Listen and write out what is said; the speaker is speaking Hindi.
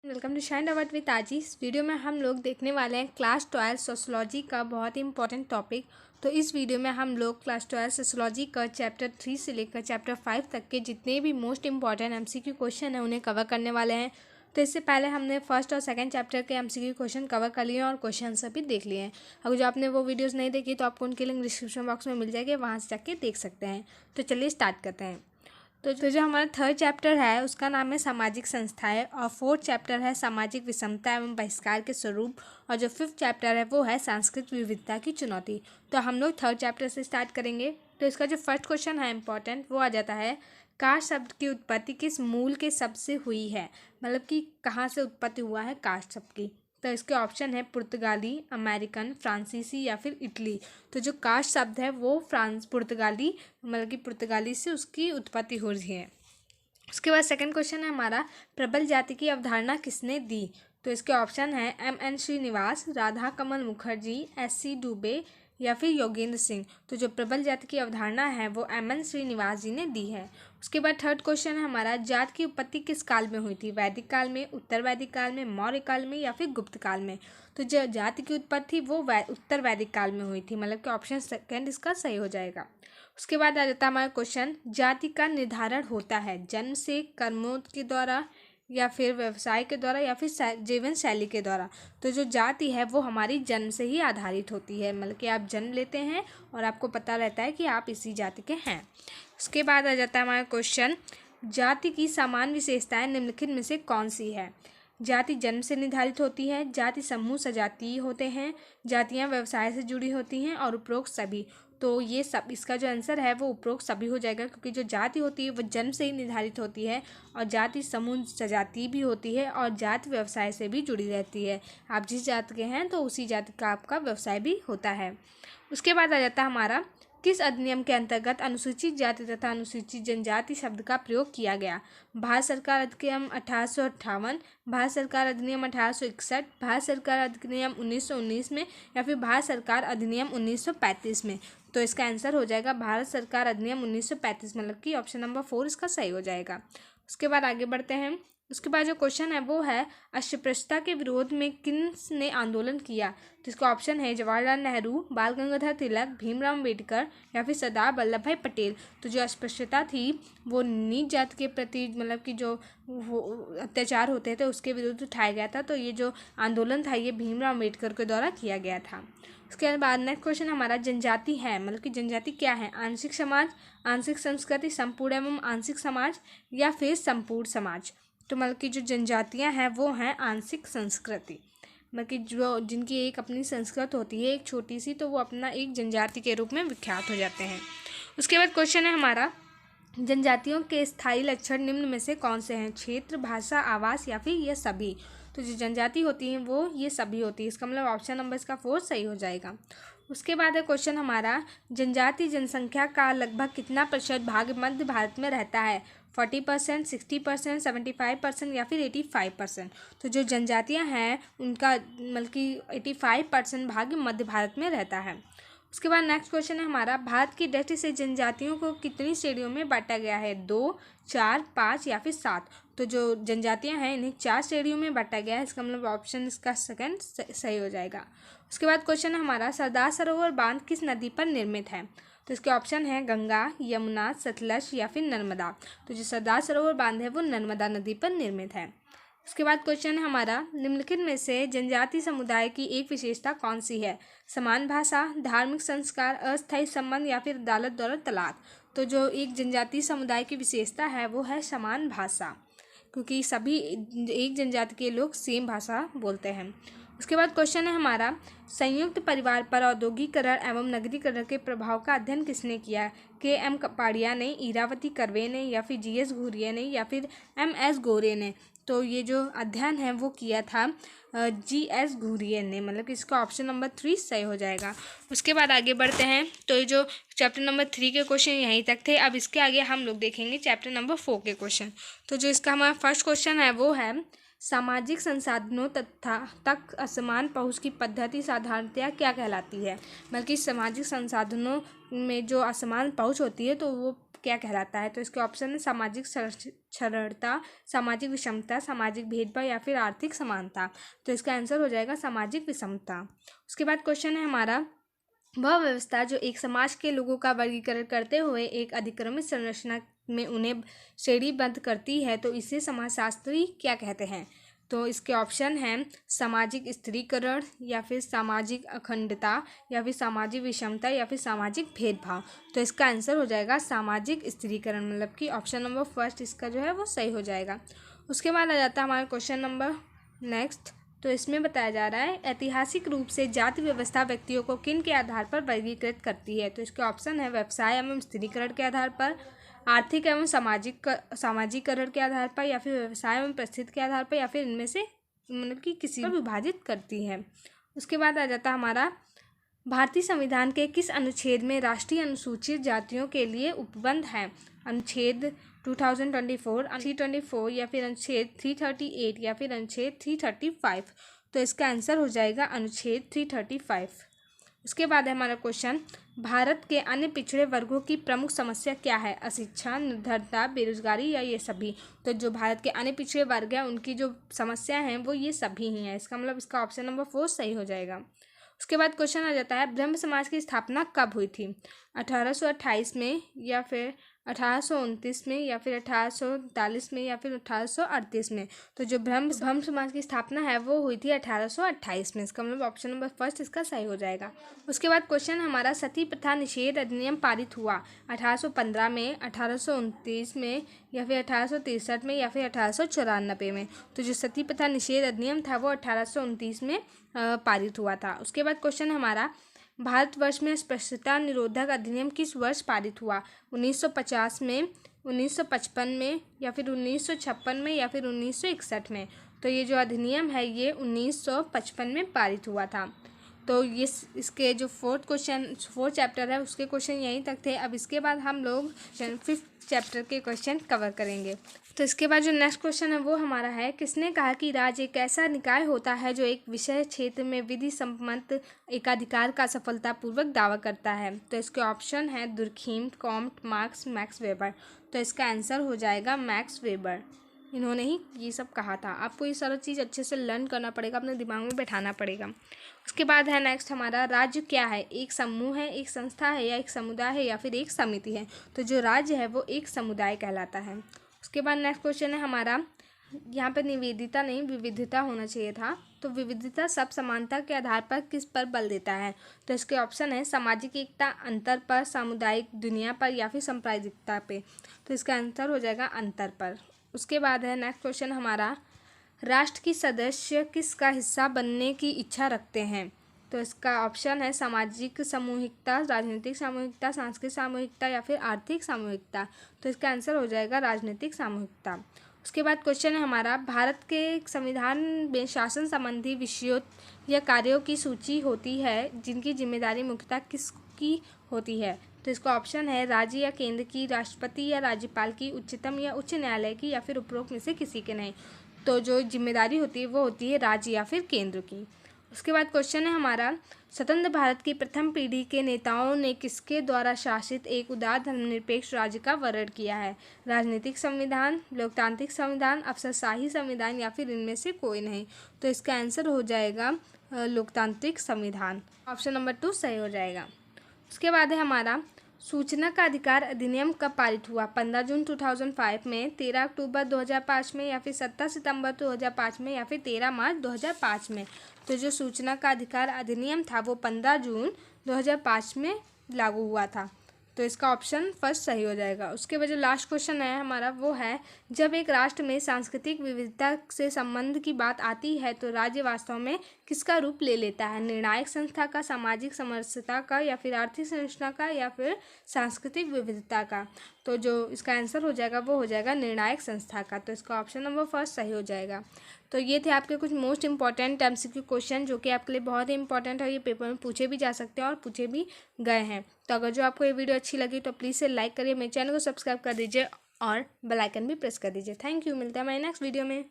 Welcome to shine award with आजी। इस वीडियो में हम लोग देखने वाले हैं क्लास 12 सोशोलॉजी का बहुत ही इंपॉर्टेंट टॉपिक। तो इस वीडियो में हम लोग क्लास 12 सोशोलॉजी का चैप्टर 3 से लेकर चैप्टर 5 तक के जितने भी मोस्ट इंपॉर्टेंट एमसीक्यू क्वेश्चन हैं उन्हें कवर करने वाले हैं। तो इससे पहले हमने फर्स्ट और सेकंड चैप्टर के एमसीक्यू क्वेश्चन कवर कर लिए हैं और क्वेश्चन सभी देख लिए हैं। अगर जो आपने वो वीडियोज़ नहीं देखी तो आपको उनकी लिंक डिस्क्रिप्शन बॉक्स में मिल जाएगी, वहाँ से जाके देख सकते हैं। तो चलिए स्टार्ट करते हैं। तो जो हमारा थर्ड चैप्टर है उसका नाम है सामाजिक संस्थाएं और फोर्थ चैप्टर है सामाजिक विषमता एवं बहिष्कार के स्वरूप और जो फिफ्थ चैप्टर है वो है सांस्कृतिक विविधता की चुनौती। तो हम लोग थर्ड चैप्टर से स्टार्ट करेंगे। तो इसका जो फर्स्ट क्वेश्चन है इंपॉर्टेंट वो आ जाता है, कास्ट शब्द की उत्पत्ति किस मूल के शब्द से हुई है, मतलब कि कहाँ से उत्पत्ति हुआ है कास्ट शब्द की। तो इसके ऑप्शन है पुर्तगाली, अमेरिकन, फ्रांसीसी या फिर इटली। तो जो कास्ट शब्द है वो पुर्तगाली, मतलब कि पुर्तगाली से उसकी उत्पत्ति हो रही है। उसके बाद सेकंड क्वेश्चन है हमारा, प्रबल जाति की अवधारणा किसने दी। तो इसके ऑप्शन है M.N. श्रीनिवास, राधा कमल मुखर्जी, S.C. डुबे या फिर योगेंद्र सिंह। तो जो प्रबल जाति की अवधारणा है वो M.N. श्रीनिवास जी ने दी है। उसके बाद थर्ड क्वेश्चन है हमारा, जात की उत्पत्ति किस काल में हुई थी, वैदिक काल में, उत्तर वैदिक काल में, मौर्य काल में या फिर गुप्त काल में। तो जो जाति की उत्पत्ति वो उत्तर वैदिक काल में हुई थी, मतलब कि ऑप्शन सेकेंड इसका सही हो जाएगा। उसके बाद आ जाता है हमारा क्वेश्चन, जाति का निर्धारण होता है जन्म से, कर्मों के द्वारा या फिर व्यवसाय के द्वारा या फिर जीवन शैली के द्वारा। तो जो जाति है वो हमारी जन्म से ही आधारित होती है, मतलब कि आप जन्म लेते हैं और आपको पता रहता है कि आप इसी जाति के हैं। उसके बाद आ जाता है हमारा क्वेश्चन, जाति की सामान्य विशेषताएं निम्नलिखित में से कौन सी है। जाति जन्म से निर्धारित होती है, जाति समूह सजातीय होते हैं, जातियां व्यवसाय से जुड़ी होती हैं और उपरोक्त सभी। तो ये सब, इसका जो आंसर है वो उपरोक्त सभी हो जाएगा, क्योंकि जो जाति होती है वो जन्म से ही निर्धारित होती है और जाति समूह सजातीय भी होती है और जाति व्यवसाय से भी जुड़ी रहती है। आप जिस जाति के हैं तो उसी जाति का आपका व्यवसाय भी होता है। उसके बाद आ जाता है हमारा, किस अधिनियम के अंतर्गत अनुसूचित जाति तथा अनुसूचित जनजाति शब्द का प्रयोग किया गया। भारत सरकार अधिनियम 1858, भारत सरकार अधिनियम 1861, भारत सरकार अधिनियम 1919 में या फिर भारत सरकार अधिनियम 1935 में। तो इसका आंसर हो जाएगा भारत सरकार अधिनियम 1935, मतलब कि ऑप्शन नंबर 4 इसका सही हो जाएगा। उसके बाद आगे बढ़ते हैं। उसके बाद जो क्वेश्चन है वो है, अस्पृश्यता के विरोध में किसने आंदोलन किया। तो इसका ऑप्शन है जवाहरलाल नेहरू, बाल गंगाधर तिलक, भीमराव अम्बेडकर या फिर सरदार वल्लभ भाई पटेल। तो जो अस्पृश्यता थी वो नीच जाति के प्रति, मतलब कि जो अत्याचार होते थे उसके विरुद्ध उठाया गया था। तो ये जो आंदोलन था ये भीमराव अम्बेडकर के द्वारा किया गया था। उसके बाद नेक्स्ट क्वेश्चन हमारा, जनजाति है, मतलब कि जनजाति क्या है, आंशिक समाज, आंशिक संस्कृति, संपूर्ण एवं आंशिक समाज या फिर संपूर्ण समाज। तो मतलब कि जो जनजातियां हैं वो हैं आंशिक संस्कृति, मतलब कि जो जिनकी एक अपनी संस्कृति होती है एक छोटी सी, तो वो अपना एक जनजाति के रूप में विख्यात हो जाते हैं। उसके बाद क्वेश्चन है हमारा, जनजातियों के स्थायी लक्षण निम्न में से कौन से हैं, क्षेत्र, भाषा, आवास या फिर ये सभी। तो जो जनजाति होती हैं वो ये सभी होती है, इसका मतलब ऑप्शन नंबर इसका 4 सही हो जाएगा। उसके बाद है क्वेश्चन हमारा, जनजाति जनसंख्या का लगभग कितना प्रतिशत भाग मध्य भारत में रहता है, 40%, 60%, 75% या फिर 85%। तो जो जनजातियां हैं उनका मतलब कि 85% भाग मध्य भारत में रहता है। उसके बाद नेक्स्ट क्वेश्चन है हमारा, भारत की दृष्टि से जनजातियों को कितनी श्रेणियों में बांटा गया है, 2, 4, 5 या फिर 7। तो जो जनजातियां हैं इन्हें 4 श्रेणियों में बांटा गया है, इसका मतलब ऑप्शन इसका सेकंड सही हो जाएगा। उसके बाद क्वेश्चन है हमारा, सरदार सरोवर बांध किस नदी पर निर्मित है। तो इसके ऑप्शन है गंगा, यमुना, सतलज या फिर नर्मदा। तो जो सरदार सरोवर बांध है वो नर्मदा नदी पर निर्मित है। उसके बाद क्वेश्चन है हमारा, निम्नलिखित में से जनजाति समुदाय की एक विशेषता कौन सी है, समान भाषा, धार्मिक संस्कार, अस्थायी संबंध या फिर अदालत द्वारा तलाक। तो जो एक जनजाति समुदाय की विशेषता है वो है समान भाषा, क्योंकि सभी एक जनजाति के लोग सेम भाषा बोलते हैं। उसके बाद क्वेश्चन है हमारा, संयुक्त परिवार पर औद्योगिकरण एवं नगरीकरण के प्रभाव का अध्ययन किसने किया, K.M. कपाड़िया ने, इरावती कर्वे ने या फिर G.S. घुरिये ने या फिर M.S. गोरे ने। तो ये जो अध्ययन है वो किया था G.S. घुरिये ने, मतलब कि इसका ऑप्शन नंबर 3 सही हो जाएगा। उसके बाद आगे बढ़ते हैं। तो ये जो चैप्टर नंबर 3 के क्वेश्चन यहीं तक थे। अब इसके आगे हम लोग देखेंगे चैप्टर नंबर 4 के क्वेश्चन। तो जो इसका हमारा फर्स्ट क्वेश्चन है वो है, सामाजिक संसाधनों तक असमान पहुँच की पद्धति साधारणतया क्या कहलाती है? बल्कि सामाजिक संसाधनों में जो असमान पहुँच होती है तो वो क्या कहलाता है? तो इसके ऑप्शन है सामाजिक क्षरणता, सामाजिक विषमता, सामाजिक भेदभाव या फिर आर्थिक समानता। तो इसका आंसर हो जाएगा सामाजिक विषमता। उसके बाद क्वेश्चन है हमारा, वह व्यवस्था जो एक समाज के लोगों का वर्गीकरण करते हुए एक अधिक्रमित संरचना में उन्हें श्रेणीबद्ध करती है तो इसे समाजशास्त्री क्या कहते हैं? तो इसके ऑप्शन हैं सामाजिक स्त्रीकरण या फिर सामाजिक अखंडता या फिर सामाजिक विषमता या फिर सामाजिक भेदभाव। तो इसका आंसर हो जाएगा सामाजिक स्त्रीकरण, मतलब कि ऑप्शन नंबर फर्स्ट इसका जो है वो सही हो जाएगा। उसके बाद आ जाता है हमारा क्वेश्चन नंबर नेक्स्ट। तो इसमें बताया जा रहा है ऐतिहासिक रूप से जाति व्यवस्था व्यक्तियों को किन के आधार पर वर्गीकृत करती है? तो इसके ऑप्शन है व्यवसाय एवं स्त्रीकरण के आधार पर, आर्थिक एवं सामाजिकरण के आधार पर, या फिर व्यवसाय एवं परिस्थिति के आधार पर, या फिर इनमें से मतलब कि किसी पर विभाजित करती है। उसके बाद आ जाता है हमारा, भारतीय संविधान के किस अनुच्छेद में राष्ट्रीय अनुसूचित जातियों के लिए उपबंध है? अनुच्छेद 2024, 324 या फिर अनुच्छेद 338 या फिर अनुच्छेद 335। तो इसका आंसर हो जाएगा अनुच्छेद 335। उसके बाद है हमारा क्वेश्चन, भारत के अन्य पिछड़े वर्गों की प्रमुख समस्या क्या है? अशिक्षा, निर्धनता, बेरोजगारी या ये सभी? तो जो भारत के अन्य पिछड़े वर्ग हैं उनकी जो समस्या हैं वो ये सभी ही हैं। इसका मतलब इसका ऑप्शन नंबर 4 सही हो जाएगा। उसके बाद क्वेश्चन आ जाता है, ब्रह्म समाज की स्थापना कब हुई थी? 1828 में या फिर 1829 में या फिर 1839 में या फिर 1838 में? तो जो ब्रह्म समाज की स्थापना है वो हुई थी 1828 में। इसका मतलब ऑप्शन नंबर फर्स्ट इसका सही हो जाएगा। उसके बाद क्वेश्चन हमारा, सती प्रथा निषेध अधिनियम पारित हुआ 1815 में, 1829 में या फिर 1863 में या फिर 1894 में? तो जो सती प्रथा निषेध अधिनियम था वो 1829 में पारित हुआ था। उसके बाद क्वेश्चन हमारा, भारतवर्ष में अस्पृश्यता निरोधक अधिनियम किस वर्ष पारित हुआ? 1950 में, 1955 में या फिर 1956 में या फिर 1961 में? तो ये जो अधिनियम है ये 1955 में पारित हुआ था। तो ये इसके जो फोर्थ चैप्टर है उसके क्वेश्चन यहीं तक थे। अब इसके बाद हम लोग 5th चैप्टर के क्वेश्चन कवर करेंगे। तो इसके बाद जो नेक्स्ट क्वेश्चन है वो हमारा है, किसने कहा कि राज्य एक ऐसा निकाय होता है जो एक विषय क्षेत्र में विधि सम्मत एकाधिकार का सफलतापूर्वक दावा करता है? तो इसके ऑप्शन है Durkheim, Comte, marks, max weber. तो इसका आंसर हो जाएगा मैक्स वेबर। इन्होंने ही ये सब कहा था। आपको ये सारा चीज़ अच्छे से लर्न करना पड़ेगा, अपने दिमाग में बैठाना पड़ेगा। उसके बाद है नेक्स्ट हमारा, राज्य क्या है? एक समूह है, एक संस्था है, या एक समुदाय है, या फिर एक समिति है? तो जो राज्य है वो एक समुदाय कहलाता है। उसके बाद नेक्स्ट क्वेश्चन है हमारा, यहाँ पे निवेदिता नहीं विविधता होना चाहिए था। तो विविधता सब समानता के आधार पर किस पर बल देता है? तो इसके ऑप्शन है सामाजिक एकता, अंतर पर, सामुदायिक दुनिया पर, या फिर सांप्रदायिकता पे? तो इसका आंसर हो जाएगा अंतर पर। उसके बाद है नेक्स्ट क्वेश्चन हमारा, राष्ट्र की सदस्य किसका हिस्सा बनने की इच्छा रखते हैं? तो इसका ऑप्शन है सामाजिक सामूहिकता, राजनीतिक सामूहिकता, सांस्कृतिक सामूहिकता, या फिर आर्थिक सामूहिकता? तो इसका आंसर हो जाएगा राजनीतिक सामूहिकता। उसके बाद क्वेश्चन है हमारा, भारत के संविधान में शासन संबंधी विषयों या कार्यों की सूची होती है जिनकी जिम्मेदारी मुख्यतः किसकी होती है? तो इसका ऑप्शन है राज्य या केंद्र की, राष्ट्रपति या राज्यपाल की, उच्चतम या उच्च न्यायालय की, या फिर उपरोक्त में से किसी के नहीं? तो जो जिम्मेदारी होती है वो होती है राज्य या फिर केंद्र की। उसके बाद क्वेश्चन है हमारा, स्वतंत्र भारत की प्रथम पीढ़ी के नेताओं ने किसके द्वारा शासित एक उदार धर्मनिरपेक्ष राज्य का वर्णन किया है? राजनीतिक संविधान, लोकतांत्रिक संविधान, अफसरशाही संविधान, या फिर इनमें से कोई नहीं? तो इसका आंसर हो जाएगा लोकतांत्रिक संविधान। ऑप्शन नंबर 2 सही हो जाएगा। उसके बाद है हमारा, सूचना का अधिकार अधिनियम कब पारित हुआ? 15 जून 2005 में, 13 अक्टूबर 2005 में, या फिर 17 सितंबर 2005 में, या फिर 13 मार्च 2005 में? तो जो सूचना का अधिकार अधिनियम था वो 15 जून 2005 में लागू हुआ था। तो इसका ऑप्शन फर्स्ट सही हो जाएगा। उसके बाद जो लास्ट क्वेश्चन है हमारा वो है, जब एक राष्ट्र में सांस्कृतिक विविधता से संबंध की बात आती है तो राज्य वास्तव में किसका रूप ले लेता है? निर्णायक संस्था का, सामाजिक समरसता का, या फिर आर्थिक संरचना का, या फिर सांस्कृतिक विविधता का? तो जो इसका आंसर हो जाएगा वो हो जाएगा निर्णायक संस्था का। तो इसका ऑप्शन नंबर फर्स्ट सही हो जाएगा। तो ये थे आपके कुछ मोस्ट इंपॉर्टेंट MCQ क्वेश्चन जो कि आपके लिए बहुत ही इंपॉर्टेंट है। ये पेपर में पूछे भी जा सकते हैं और पूछे भी गए हैं। तो अगर जो आपको ये वीडियो अच्छी लगी तो प्लीज़ से लाइक करिए, मेरे चैनल को सब्सक्राइब कर दीजिए और बेल आइकन भी प्रेस कर दीजिए। Thank you. मिलता है हमारे नेक्स्ट वीडियो में।